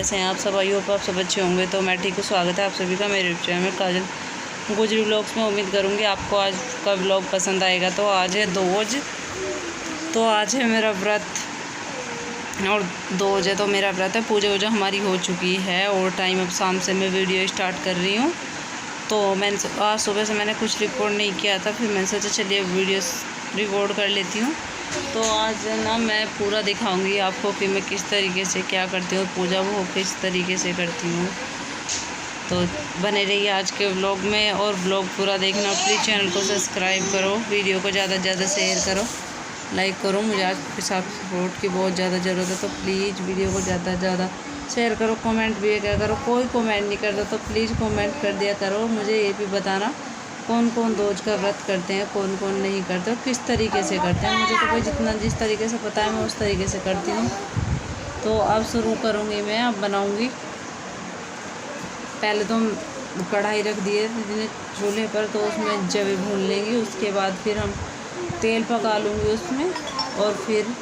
कैसे हैं आप सब? आई होप आप सब अच्छे होंगे। तो मैं ठीक हूँ। स्वागत है आप सभी का मेरे चैनल में काजल गुजरी व्लॉग्स में। उम्मीद करूँगी आपको आज का व्लॉग पसंद आएगा। तो आज है 2 तो आज है मेरा व्रत और 2 तो मेरा व्रत है। पूजा वूजा हमारी हो चुकी है और टाइम अब शाम से मैं वीडियो स्टार्ट कर रही हूँ। तो मैंने आज सुबह से मैंने कुछ रिकॉर्ड नहीं किया था, फिर मैंने सोचा चलिए वीडियो रिकॉर्ड कर लेती हूँ। तो आज ना मैं पूरा दिखाऊंगी आपको कि मैं किस तरीके से क्या करती हूँ, पूजा वो किस तरीके से करती हूँ। तो बने रहिए आज के व्लॉग में और व्लॉग पूरा देखना। प्लीज़ चैनल को सब्सक्राइब करो, वीडियो को ज़्यादा से ज़्यादा शेयर करो, लाइक करो। मुझे आपके साथ सपोर्ट की बहुत ज़्यादा ज़रूरत है। तो प्लीज़ वीडियो को ज़्यादा से ज़्यादा शेयर करो, कमेंट भी क्या करो। कोई कमेंट नहीं करता तो प्लीज़ कमेंट कर दिया करो। मुझे ये भी बताना कौन कौन रोज़ का व्रत करते हैं, कौन कौन नहीं करते और किस तरीके से करते हैं। मुझे तो कोई जितना जिस तरीके से पता है मैं उस तरीके से करती हूँ। तो अब शुरू करूँगी मैं। अब बनाऊँगी। पहले तो कढ़ाई रख दिए चूल्हे पर, तो उसमें जवे भून लेंगी। उसके बाद फिर हम तेल पका लूँगी उसमें और फिर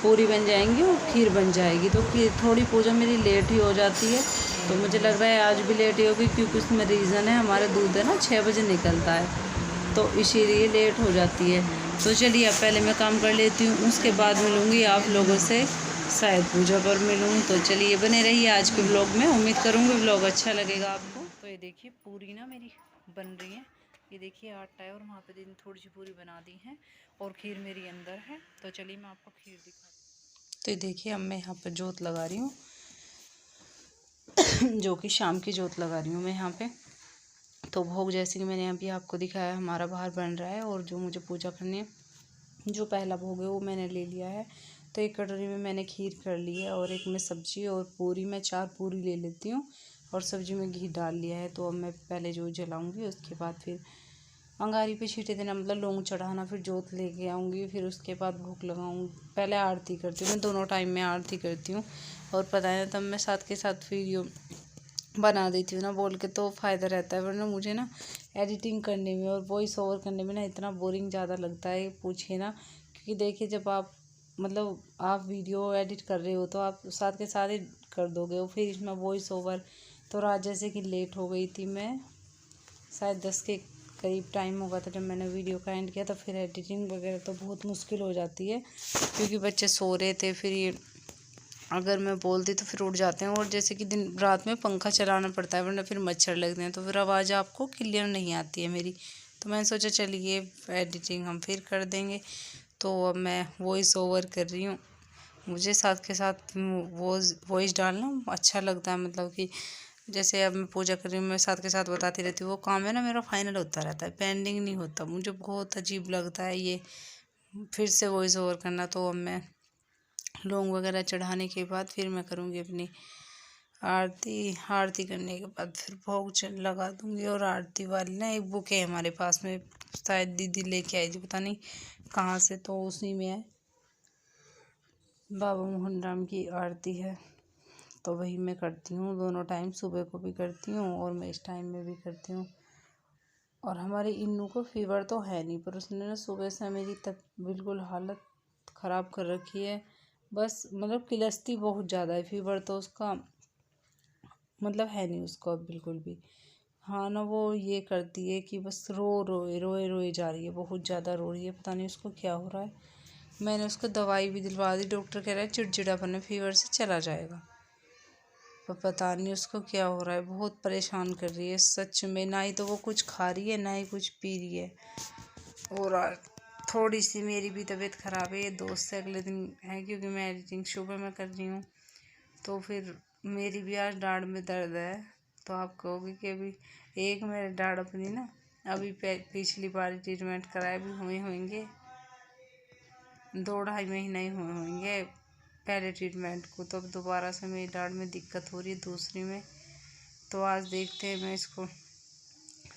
पूरी बन जाएंगी और खीर बन जाएगी। तो खीर थोड़ी पूजा मेरी लेट ही हो जाती है। तो मुझे लग रहा है आज भी लेट ही होगी, क्योंकि उसमें रीज़न है हमारा दूध है ना 6 बजे निकलता है, तो इसीलिए लेट हो जाती है। तो चलिए अब पहले मैं काम कर लेती हूँ, उसके बाद मिलूँगी आप लोगों से, शायद पूजा पर मिलूँ। तो चलिए बने रहिए आज के व्लॉग में। उम्मीद करूँगी व्लॉग अच्छा लगेगा आपको। तो ये देखिए पूरी ना मेरी बन रही है। ये देखिए आटा है और वहाँ पे थोड़ी सी पूरी बना दी है और खीर मेरी अंदर है। तो चलिए मैं आपको खीर दिखाती हूँ। तो ये देखिए अब मैं यहाँ पर जोत लगा रही हूँ जो कि शाम की जोत लगा रही हूँ मैं यहाँ पे। तो भोग जैसे कि मैंने अभी आपको दिखाया हमारा बाहर बन रहा है और जो मुझे पूजा करनी है, जो पहला भोग है वो मैंने ले लिया है। तो एक कटोरी में मैंने खीर कर ली है और एक में सब्जी और पूरी, मैं 4 पूरी ले लेती हूँ और सब्जी में घी डाल लिया है। तो अब मैं पहले जो जलाऊँगी, उसके बाद फिर अंगारी पे छींटे देना, मतलब लौंग चढ़ाना, फिर जोत लेके आऊँगी, फिर उसके बाद भोग लगाऊँ। पहले आरती करती हूँ मैं, दोनों टाइम में आरती करती हूँ। और पता है तब मैं साथ के साथ वीडियो बना देती हूँ ना बोल के, तो फ़ायदा रहता है। वरना मुझे ना एडिटिंग करने में और वॉइस ओवर करने में ना इतना बोरिंग ज़्यादा लगता है, पूछिए ना। क्योंकि देखिए जब आप मतलब आप वीडियो एडिट कर रहे हो तो आप साथ के साथ ही कर दोगे, और फिर इसमें वॉइस ओवर। तो रात जैसे कि लेट हो गई थी, मैं शायद 10 के करीब टाइम होगा था जब मैंने वीडियो का एंड किया। तो फिर एडिटिंग वगैरह तो बहुत मुश्किल हो जाती है, क्योंकि बच्चे सो रहे थे। फिर ये अगर मैं बोलती तो फिर उठ जाते हैं, और जैसे कि दिन रात में पंखा चलाना पड़ता है, वरना फिर मच्छर लगते हैं, तो फिर आवाज़ आपको क्लियर नहीं आती है मेरी। तो मैंने सोचा चलिए एडिटिंग हम फिर कर देंगे। तो अब मैं वॉइस ओवर कर रही हूँ। मुझे साथ के साथ वॉइस डालना अच्छा लगता है, मतलब कि जैसे अब मैं पूजा कर रही हूँ, मैं साथ के साथ बताती रहती हूँ। वो काम है ना मेरा फाइनल होता रहता है, पेंडिंग नहीं होता। मुझे बहुत अजीब लगता है ये फिर से वॉइस ओवर करना। तो अब मैं लौंग वगैरह चढ़ाने के बाद फिर मैं करूँगी अपनी आरती करने के बाद फिर भोग लगा दूँगी। और आरती वाली ना एक बुक है हमारे पास में, शायद दीदी लेके आई थी, पता नहीं कहाँ से, तो उसी में है बाबा मोहन राम की आरती है। तो वही मैं करती हूँ दोनों टाइम, सुबह को भी करती हूँ और मैं इस टाइम में भी करती हूँ। और हमारे इन्नू को फीवर तो है नहीं, पर उसने ना सुबह से मेरी तब बिल्कुल हालत ख़राब कर रखी है। बस मतलब किलस्ती बहुत ज़्यादा है, फीवर तो उसका मतलब है नहीं उसको अब बिल्कुल भी। हाँ ना, वो ये करती है कि बस रोए जा रही है, बहुत ज़्यादा रो रही है, पता नहीं उसको क्या हो रहा है। मैंने उसको दवाई भी दिलवा दी, डॉक्टर कह रहा है चिड़चिड़ापन है, फीवर से चला जाएगा, पर पता नहीं उसको क्या हो रहा है। बहुत परेशान कर रही है सच में, ना ही तो वो कुछ खा रही है ना ही कुछ पी रही है। और थोड़ी सी मेरी भी तबीयत ख़राब है, ये दोस्त से अगले दिन है, क्योंकि मैं एडिटिंग सुबह में कर रही हूँ। तो फिर मेरी भी आज दाढ़ में दर्द है। तो आप कहोगे कि अभी एक मेरे दाढ़ अपनी ना अभी पिछली बार ट्रीटमेंट कराए भी हुए होंगे, 2-2.5 महीने ही हुए होंगे पहले ट्रीटमेंट को। तो अब दोबारा से मेरी दाढ़ में दिक्कत हो रही है दूसरी में। तो आज देखते हैं, मैं इसको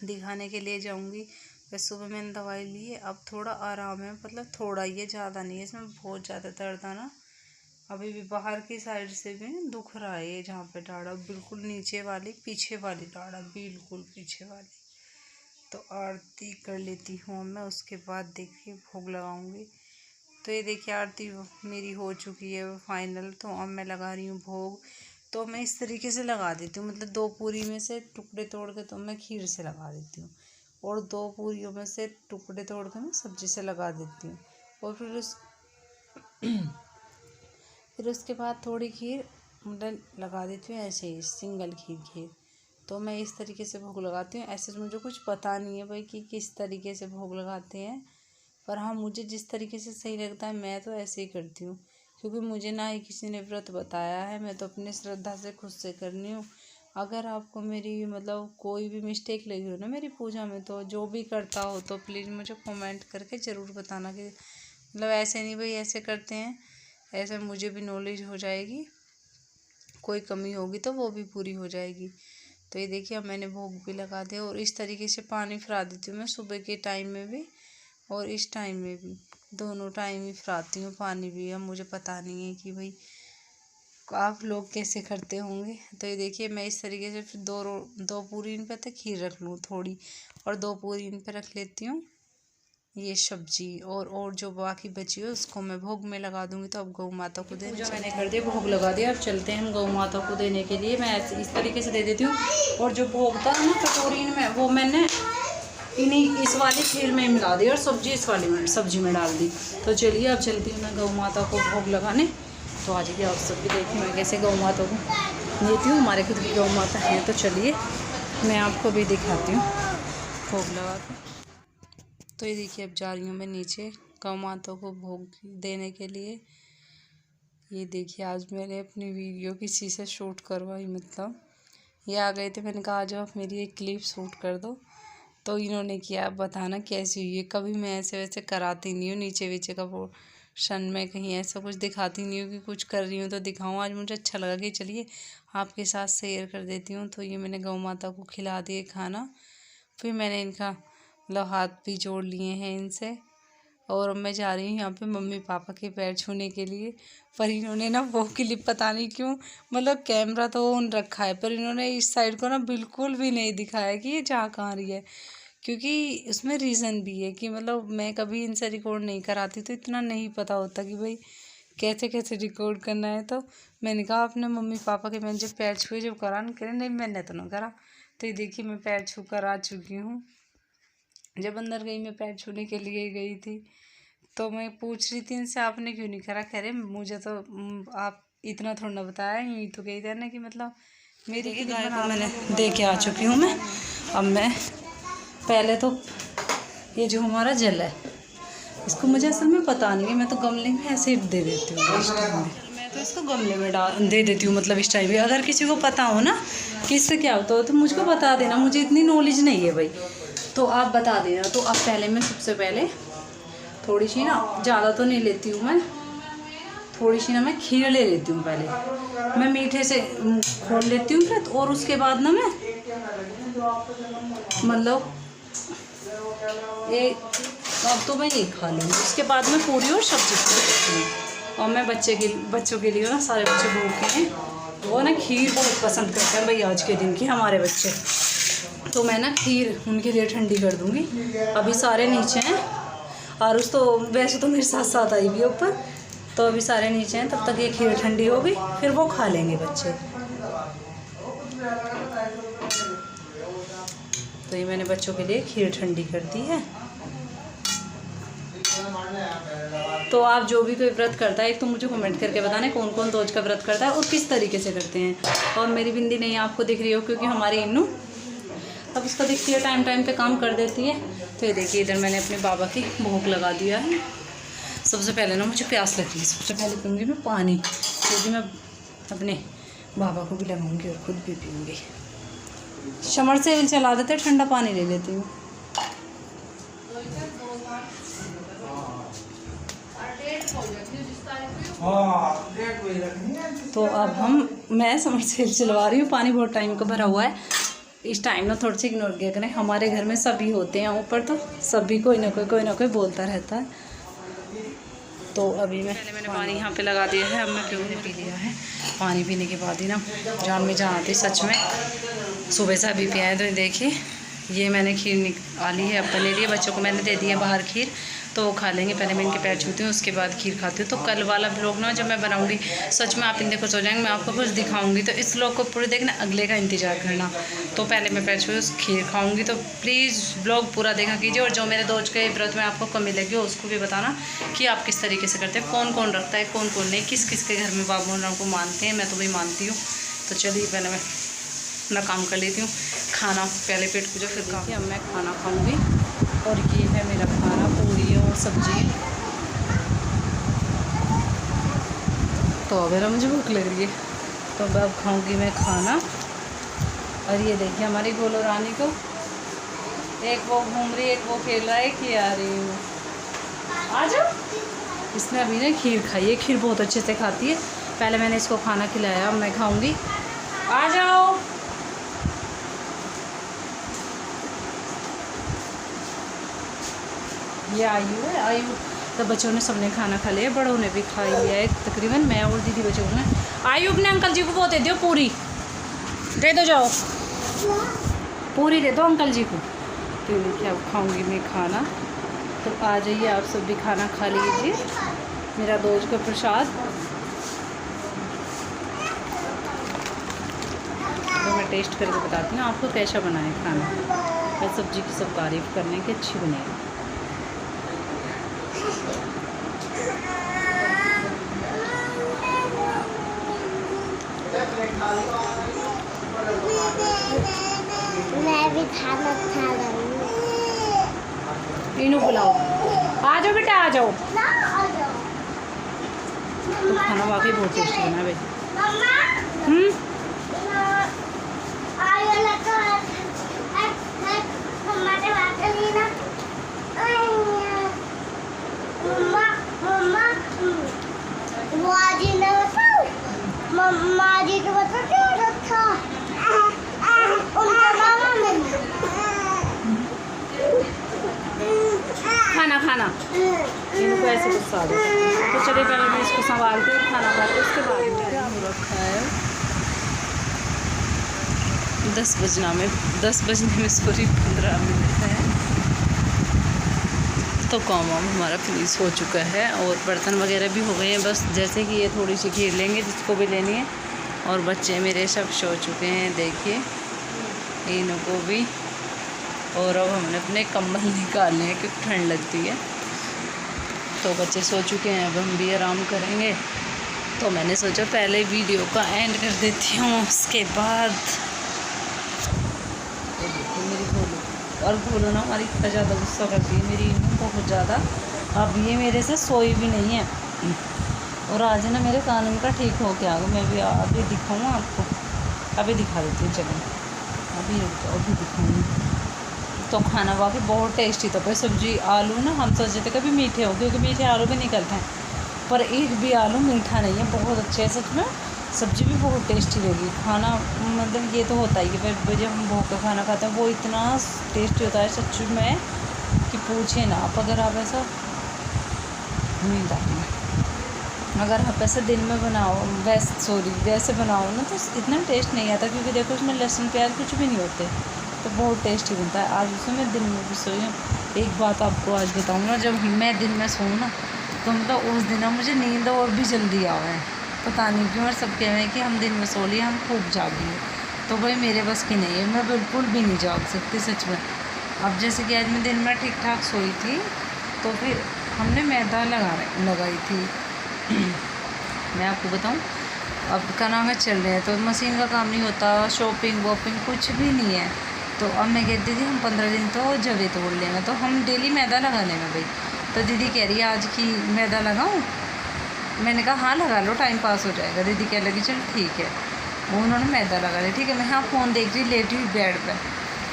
दिखाने के लिए जाऊंगी। बस सुबह मैंने दवाई ली है, अब थोड़ा आराम है, मतलब थोड़ा ही है, ज़्यादा नहीं है। इसमें बहुत ज़्यादा दर्द है ना, अभी भी बाहर की साइड से भी दुख रहा है, जहाँ पे दाढ़ बिल्कुल नीचे वाली पीछे वाली दाढ़ बिल्कुल पीछे वाली। तो आरती कर लेती हूँ मैं, उसके बाद देखिए भोग लगाऊंगी। तो ये देखिए आरती मेरी हो चुकी है फाइनल। तो अब मैं लगा रही हूँ भोग। तो मैं इस तरीके से लगा देती हूँ, मतलब 2 पूरी में से टुकड़े तोड़ के तो मैं खीर से लगा देती हूँ, और 2 पूरियों में से टुकड़े तोड़ के मैं सब्जी से लगा देती हूँ। और फिर उसके बाद थोड़ी खीर मतलब लगा देती हूँ ऐसे ही सिंगल खीर। तो मैं इस तरीके से भोग लगाती हूँ। ऐसे मुझे कुछ पता नहीं है भाई कि किस तरीके से भोग लगाते हैं, पर हाँ मुझे जिस तरीके से सही लगता है मैं तो ऐसे ही करती हूँ, क्योंकि मुझे ना ही किसी ने व्रत बताया है, मैं तो अपनी श्रद्धा से खुद से करनी हूँ। अगर आपको मेरी मतलब कोई भी मिस्टेक लगी हो ना मेरी पूजा में, तो जो भी करता हो तो प्लीज़ मुझे कमेंट करके ज़रूर बताना कि मतलब ऐसे नहीं भाई ऐसे करते हैं, ऐसे मुझे भी नॉलेज हो जाएगी, कोई कमी होगी तो वो भी पूरी हो जाएगी। तो ये देखिए अब मैंने भोग भी लगा दिया, और इस तरीके से पानी फिरा देती हूँ मैं सुबह के टाइम में भी और इस टाइम में भी, दोनों टाइम ही फिराती हूँ पानी भी। अब मुझे पता नहीं है कि भाई आप लोग कैसे करते होंगे। तो ये देखिए मैं इस तरीके से फिर 2 पूरी इन पे तो खीर रख लूँ थोड़ी, और 2 पूरी इन पे रख लेती हूँ ये सब्जी, और जो बाकी बची है उसको मैं भोग में लगा दूंगी। तो अब गौ माता को देने मैंने कर दिया, भोग लगा दिया, अब चलते हैं हम गौ माता को देने के लिए। मैं ऐसे इस तरीके से दे देती हूँ, और जो भोग था ना कटोरी में वो मैंने इस वाली खीर में मिला दी और सब्जी इस वाली में सब्जी में डाल दी। तो चलिए अब चलती हूँ मैं गौ माता को भोग लगाने। तो आज की आप सब भी देखिए मैं कैसे गौ माता को लेती हूँ, हमारे खुद की गौ माता है। तो चलिए मैं आपको भी दिखाती हूँ भोग लगा के। तो ये देखिए अब जा रही हूँ मैं नीचे गौ माता को भोग देने के लिए। ये देखिए आज मैंने अपनी वीडियो किसी से शूट करवाई, मतलब ये आ गए थे, मैंने कहा आज आप मेरी एक क्लिप शूट कर दो, तो इन्होंने किया। अब बताना कैसी हुई है। कभी मैं ऐसे वैसे कराती नहीं हूँ, नीचे वीचे का पोर्शन में कहीं ऐसा कुछ दिखाती नहीं हूँ कि कुछ कर रही हूँ तो दिखाऊँ। आज मुझे अच्छा लगा कि चलिए आपके साथ शेयर कर देती हूँ। तो ये मैंने गौ माता को खिला दिए खाना, फिर मैंने इनका मतलब हाथ भी जोड़ लिए हैं इनसे, और मैं जा रही हूँ यहाँ पे मम्मी पापा के पैर छूने के लिए। पर इन्होंने ना वो क्लिप पता नहीं क्यों, मतलब कैमरा तो ऑन रखा है पर इन्होंने इस साइड को ना बिल्कुल भी नहीं दिखाया कि ये जा कहाँ रही है, क्योंकि उसमें रीज़न भी है कि मतलब मैं कभी इनसे रिकॉर्ड नहीं कराती तो इतना नहीं पता होता कि भाई कैसे कैसे रिकॉर्ड करना है। तो मैंने कहा अपने मम्मी पापा के मैंने जब पैर छुए जब करा न करे, नहीं मैंने तो ना करा। तो ये देखिए मैं पैर छू कर आ चुकी हूँ। जब अंदर गई मैं पैर छूने के लिए गई थी तो मैं पूछ रही थी इनसे आपने क्यों नहीं करा, कह रहे मुझे तो आप इतना थोड़ा ना बताया, यूँ तो कही था ना कि मतलब मेरी की गाय को मैंने दे के आ चुकी हूँ मैं। अब मैं पहले तो ये जो हमारा जल है इसको मुझे असल में पता नहीं है, मैं तो गमले में ऐसे ही दे देती हूँ इस टाइम में, मैं तो इसको गमले में दे देती हूँ मतलब इस टाइम में। अगर किसी को पता हो ना कि इससे क्या होता हो तो मुझको बता देना, मुझे इतनी नॉलेज नहीं है भाई, तो आप बता देना। तो अब पहले मैं सबसे पहले थोड़ी सी ना, ज़्यादा तो नहीं लेती हूँ मैं, थोड़ी सी ना मैं खीर ले लेती हूँ। पहले मैं मीठे से खोल लेती हूँ फिर, और उसके बाद ना मैं मतलब एक अब तो मैं यही खा लूँगी, उसके बाद में पूरी और सब्जी खाती। और मैं बच्चों के लिए ना, सारे बच्चे भूखे हैं, वो ना खीर बहुत पसंद करते हैं भाई आज के दिन की हमारे बच्चे। तो मैं ना खीर उनके लिए ठंडी कर दूँगी। अभी सारे नीचे हैं, और उस तो वैसे तो मेरे साथ साथ आई भी ऊपर, तो अभी सारे नीचे हैं, तब तक ये खीर ठंडी होगी फिर वो खा लेंगे बच्चे। तो ये मैंने बच्चों के लिए खीर ठंडी कर दी है। तो आप जो भी कोई व्रत करता है एक तो मुझे कमेंट करके बताना कौन कौन रोज का व्रत करता है और किस तरीके से करते हैं। और मेरी बिंदी नहीं आपको दिख रही हो क्योंकि हमारी इन्नू अब उसको दिखती है, टाइम टाइम पे काम कर देती है। तो ये देखिए इधर मैंने अपने बाबा की भोग लगा दिया है। सबसे पहले ना मुझे प्यास लगी है, सबसे पहले पीऊँगी मैं पानी, क्योंकि मैं अपने बाबा को भी लगाऊंगी और खुद भी पीऊँगी। समर से चला देते, ठंडा पानी ले लेती हूँ। तो अब मैं समर सेल चलवा रही हूँ, पानी बहुत टाइम का भरा हुआ है। इस टाइम ना थोड़ा सा इग्नोर किया करें, हमारे घर में सभी होते हैं ऊपर, तो सभी कोई ना कोई बोलता रहता है। तो अभी मैंने पानी यहाँ पे लगा दिया है, अब मैं पी लिया है। पानी पीने के बाद ही ना जान में जान आती सच में। सुबह से अभी पिया है तो देखिए ये मैंने खीर निकाली है अपने लिए, बच्चों को मैंने दे दी है बाहर खीर, तो वो खा लेंगे। पहले मैं इनके पैर छूती हूँ, उसके बाद खीर खाती हूँ। तो कल वाला व्लॉग ना जब मैं बनाऊँगी, सच में आप इन खुश हो जाएंगे, मैं आपको कुछ दिखाऊंगी। तो इस व्लॉग को पूरे देखना, अगले का इंतजार करना। तो पहले मैं पैर छू खीर खाऊंगी, तो प्लीज़ व्लॉग पूरा देखा कीजिए। और जो मेरे दोस्त के व्रत में आपको कमी लगी हो उसको भी बताना कि आप किस तरीके से करते हैं, कौन कौन रखता है, कौन कौन नहीं, किस किस के घर में बाबू राम को मानते हैं। मैं तो भी मानती हूँ। तो चलिए पहले मैं अपना काम कर लेती हूँ, खाना पहले पेट पूजा फिर काम। अब मैं खाना खाऊंगी और ये है मेरा खाना, पूरी और सब्जी। तो अगर मुझे भूख लग रही है तो अब खाऊंगी मैं खाना। और ये देखिए हमारी गोलो रानी को, एक वो घूम रही है, एक वो खेल रहा है, एक ही आ रही हूँ। आ जाओ। इसने अभी ना खीर खाई है, खीर बहुत अच्छे से खाती है। पहले मैंने इसको खाना खिलाया, अब मैं खाऊंगी। आ जाओ। ये आयु है, आयु तो बच्चों ने सबने खाना खा लिया, बड़ों ने भी खा लिया है तकरीबन। मैं और दीदी बच्चों ने। आयु अपने अंकल जी को वो दे दो, पूरी दे दो, जाओ पूरी दे दो अंकल जी को। तो देखिए अब खाऊंगी मैं खाना। तो आ जाइए आप सब भी खाना खा लीजिए, मेरा दोस्त का प्रसाद। तो मैं टेस्ट करके बताती हूँ आपको कैसा बना है खाना। मैं सब्ज़ी की सब तारीफ़ करने की अच्छी बनी है। मैं भी खाना खा रही हूँ। इन्हों बुलाओ, आ जाओ बेटा, आ जाओ। तो खाना वाकई बहुत टेस्टी बना भाई। मम्मा जी को बता क्या रखा उनका नाम खाना खाना इनको ऐसे गुस्सा आ जाता है। तो चलिए पहले मैं इसको संभाल के खाना खाते, उसके बाद में रखा है 10 बजने में सॉरी 15 मिनट है। तो काम वाम हमारा फिनिश हो चुका है और बर्तन वगैरह भी हो गए हैं। बस जैसे कि ये थोड़ी सी खीर लेंगे जिसको भी लेनी है। और बच्चे मेरे सब सो चुके हैं, देखिए इनको भी। और अब हमने अपने कंबल निकालने हैं क्योंकि ठंड लगती है। तो बच्चे सो चुके हैं, अब हम भी आराम करेंगे। तो मैंने सोचा पहले वीडियो का एंड कर देती हूँ, उसके बाद देखिए मेरी भोलू। और भोलू ना हमारी इतना ज़्यादा गुस्सा करती है मेरी, बहुत ज़्यादा। अब ये मेरे से सोई भी नहीं है। और आज ना मेरे कानून का ठीक हो गया, मैं भी अभी दिखाऊँ आपको, अभी दिखा देती हूँ। चलिए अभी दिखाऊँगी। तो खाना वाकई बहुत टेस्टी था। पर सब्जी आलू ना हम सोचे थे कभी मीठे हो, क्योंकि मीठे आलू भी निकलते हैं, पर एक भी आलू मीठा नहीं है, बहुत अच्छे है सच में। सब्ज़ी भी बहुत टेस्टी लगी। खाना मतलब ये तो होता ही है, पर जब हम भोग का खाना खाते हैं वो इतना टेस्टी होता है सच में कि पूछे ना आप। अगर आप ऐसा नींद आती है, अगर आप ऐसा दिन में बनाओ वैसे बनाओ ना तो इतना टेस्ट नहीं आता, क्योंकि देखो उसमें लहसुन प्याज कुछ भी नहीं होते, तो बहुत टेस्टी बनता है। आज उसमें मैं दिन में भी सोई हूँ। एक बात आपको आज बताऊँ ना, जब मैं दिन में सोऊँ ना तो मतलब उस दिन मुझे नींद और भी जल्दी आवे है, पता नहीं क्यों। और सब कह रहे हैं कि हम दिन में सो लिए, हम खूब जागिए, तो भाई मेरे बस की नहीं है, मैं बिल्कुल भी नहीं जाग सकती सच में। अब जैसे कि आज मैं दिन में ठीक ठाक सोई थी, तो फिर हमने मैदा लगाई थी। मैं आपको बताऊं, अब का नाम है चल रहे हैं तो मशीन का काम नहीं होता, शॉपिंग वॉपिंग कुछ भी नहीं है। तो अब मैं कहती थी हम 15 दिन तो जवे तोड़ लेंगे, तो हम डेली मैदा लगा लेंगे भाई। तो दीदी कह रही है आज की मैदा लगाऊं। मैंने कहा हाँ लगा लो, टाइम पास हो जाएगा। दीदी कह लगी चल ठीक है, वो उन्होंने मैदा लगा लिया। ठीक है, मैं हाँ फ़ोन देख रही लेटी हुई बेड पर,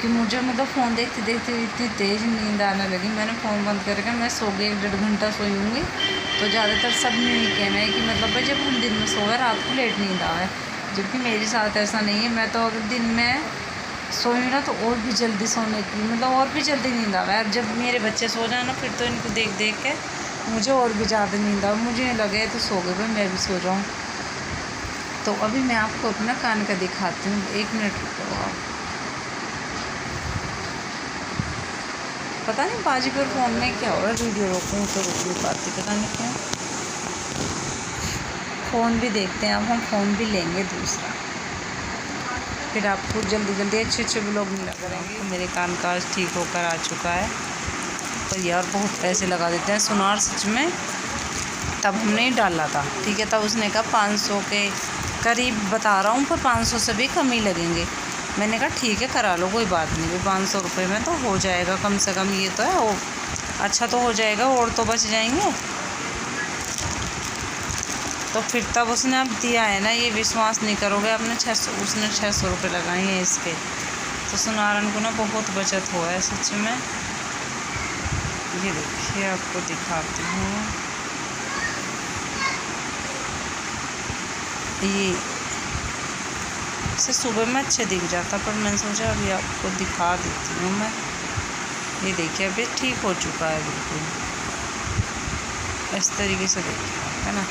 कि मुझे मतलब फ़ोन देखते देखते इतनी तेज़ नींद आने लगी। मैंने फ़ोन बंद करके मैं सो गई, 1.5 घंटा सोई होंगी। तो ज़्यादातर सब ने यही कहना है कि मतलब भाई जब हम दिन में सोए रात को लेट नींद आए, जबकि मेरे साथ ऐसा नहीं है। मैं तो अगर दिन में सोई ना तो और भी जल्दी सोने की मतलब और भी जल्दी नींद आवे। और जब मेरे बच्चे सो जाए ना फिर तो इनको देख देख के मुझे और भी ज़्यादा नींद आवे। मुझे नहीं लगे तो सो गए भाई, मैं भी सो जाऊँ। तो अभी मैं आपको अपना कान का दिखाती हूँ, 1 मिनट रुको आप। पता नहीं बाजी पर फ़ोन में क्या हो रहा है, वीडियो रोकूँ तो रोक नहीं पाती, पता नहीं क्या। फ़ोन भी देखते हैं, अब हम फ़ोन भी लेंगे दूसरा, फिर आपको जल्दी जल्दी अच्छे अच्छे व्लॉग मिला करेंगे। तो मेरे कान का ठीक होकर आ चुका है। तो यार बहुत पैसे लगा देते हैं सुनार सच में। तब हमने डाला था, ठीक है, तब उसने कहा 500 के करीब बता रहा हूँ, पर 500 से भी कम ही लगेंगे। मैंने कहा ठीक है करा लो, कोई बात नहीं, 500 रुपये में तो हो जाएगा कम से कम, ये तो है, वो अच्छा तो हो जाएगा और तो बच जाएंगे। तो फिर तब उसने अब दिया है ना, ये विश्वास नहीं करोगे, आपने 600 उसने 600 रुपये लगाए हैं इसके। तो सुनारन को ना बहुत बचत हुआ है सच में। ये देखिए आपको दिखाती हूँ, ये इसे सुबह में अच्छे दिख जाता, पर मैंने सोचा अभी आपको दिखा देती हूँ मैं। ये देखिए अभी ठीक हो चुका है बिल्कुल, इस तरीके से देखिए, है ना,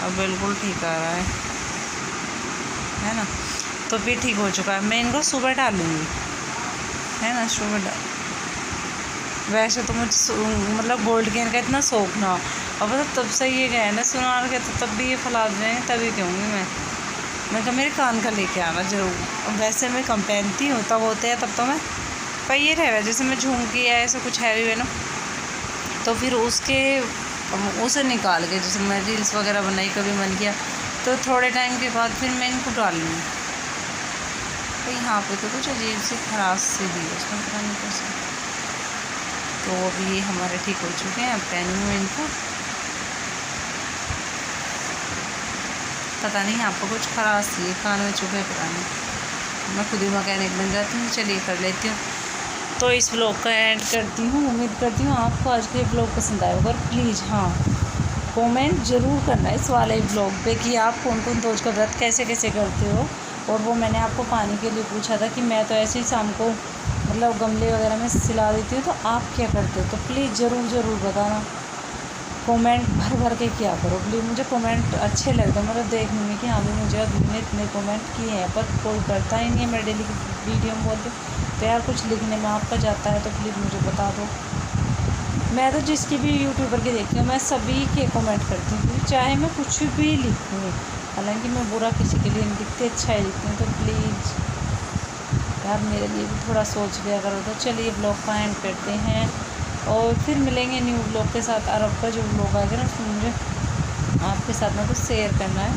अब बिल्कुल ठीक आ रहा है ना। तो भी ठीक हो चुका है। मैं इनको सुबह डालूँगी, है ना, सुबह डाल। वैसे तो मुझे मतलब गोल्ड गेन का इतना शौक ना, और मतलब तब से ये गए ना सुनार के, तो तब भी ये फैला जाएंगे तभी कहूँगी मैं कहा मेरे कान का लेके आना जरूर। वैसे मैं कम पहनती हूँ, तब होते हैं तब तो मैं, पर ये रहेगा जैसे मैं झुमकी या ऐसा कुछ हैवी है ना, तो फिर उसे निकाल के जैसे मैं रील्स वगैरह बनाई, कभी मन किया तो थोड़े टाइम के बाद फिर मैं इनको डाल लूँ। तो यहाँ पे तो कुछ अजीब सी खराश सी दी है उसमें, पता नहीं कैसे। तो अभी ये हमारे ठीक हो चुके हैं, अब पहनूँगी इनको। पता नहीं यहाँ पर कुछ खराश सी है, कान में चुभे, पता नहीं, मैं खुद ही मैकेनिक बन जाती हूँ। चलिए कर लेती हूँ। तो इस व्लॉग का एंड करती हूँ। उम्मीद करती हूँ आपको आज के व्लॉग पसंद आएगा, और प्लीज़ हाँ कमेंट ज़रूर करना इस वाले व्लॉग पे कि आप कौन कौन रोज का व्रत कैसे कैसे करते हो। और वो मैंने आपको पानी के लिए पूछा था कि मैं तो ऐसे ही शाम को मतलब गमले वगैरह में सिला देती हूँ, तो आप क्या करते हो। तो प्लीज़ ज़रूर बताना, कमेंट भर भर के किया करो प्लीज़। मुझे कमेंट अच्छे लगते हैं, मतलब देखने में कि हाँ भी मुझे अभी इतने कमेंट किए हैं, पर कोई करता ही नहीं है। मैं डेली की वीडियो में बोलती हूँ तो यार कुछ लिखने में आपका जाता है, तो प्लीज़ मुझे बता दो। मैं तो जिसकी भी यूट्यूबर की देखती हूँ, मैं सभी के कमेंट करती हूँ, चाहे मैं कुछ भी लिखूँ। हालांकि मैं बुरा किसी के लिए नहीं लिखती, अच्छा ही लिखती हूँ। तो प्लीज़ यार मेरे लिए भी थोड़ा सोच लिया करो। तो चलिए ब्लॉग का एंड करते हैं, और फिर मिलेंगे न्यू ब्लॉग के साथ। अरब का जो ब्लॉग आएगा ना, उसमें मुझे आपके साथ में कुछ शेयर करना है।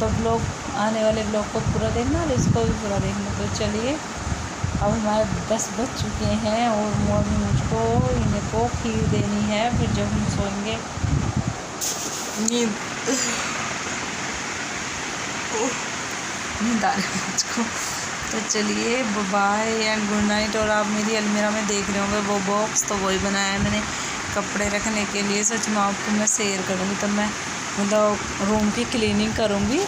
तो ब्लॉग आने वाले ब्लॉग को पूरा देखना और इसको भी पूरा देखना। तो चलिए अब हमारे 10 बज चुके हैं, और मॉर्निंग मुझको इनको खीर देनी है, फिर जब हम सोएंगे नींद आ रही है मुझको। तो चलिए बाय एंड गुड नाइट। और आप मेरी अलमीरा में देख रहे होंगे वो बॉक्स, तो वही बनाया है मैंने कपड़े रखने के लिए। सच में आपको मैं शेयर करूँगी, तब मैं मतलब रूम की क्लीनिंग करूँगी,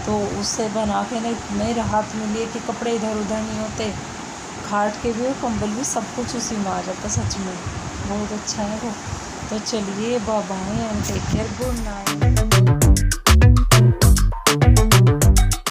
तो उससे बना के ना मेरे हाथ में लिए कि कपड़े इधर उधर नहीं होते, खाट के भी और कंबल भी सब कुछ उसी में आ जाता। सच में बहुत अच्छा है वो। तो चलिए bye bye and take care, good night.